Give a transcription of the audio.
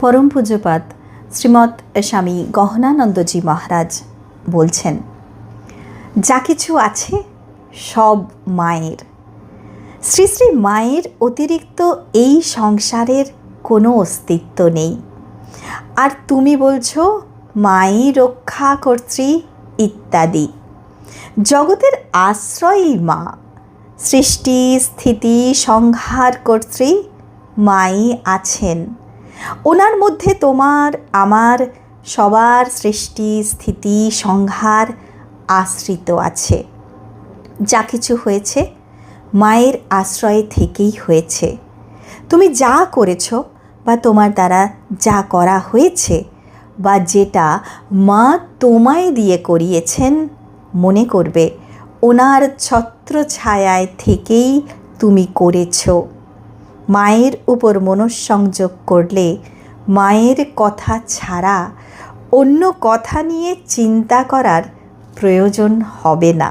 পরম পূজ্যপাদ শ্রীমৎ স্বামী গহনানন্দজি মহারাজ বলছেন, যা কিছু আছে সব মায়ের। শ্রী শ্রী মায়ের অতিরিক্ত এই সংসারের কোনো অস্তিত্ব নেই। আর তুমি বলছো মাই রক্ষা কর্ত্রী ইত্যাদি। জগতের আশ্রয়ই মা, সৃষ্টি স্থিতি সংহার কর্ত্রী মাই আছেন। ওনার মধ্যে তোমার আমার সবার সৃষ্টি স্থিতি সংহার আশ্রিত আছে। যা কিছু হয়েছে মায়ের আশ্রয়ে থেকেই হয়েছে। তুমি যা করেছ বা তোমার দ্বারা যা করা হয়েছে বা যেটা মা তোমায় দিয়ে করিয়েছেন, মনে করবে ওনার ছত্রছায়ায় থেকেই তুমি করেছ। মায়ের উপর মনঃসংযোগ করলে মায়ের কথা ছাড়া অন্য কথা নিয়ে চিন্তা করার প্রয়োজন হবে না।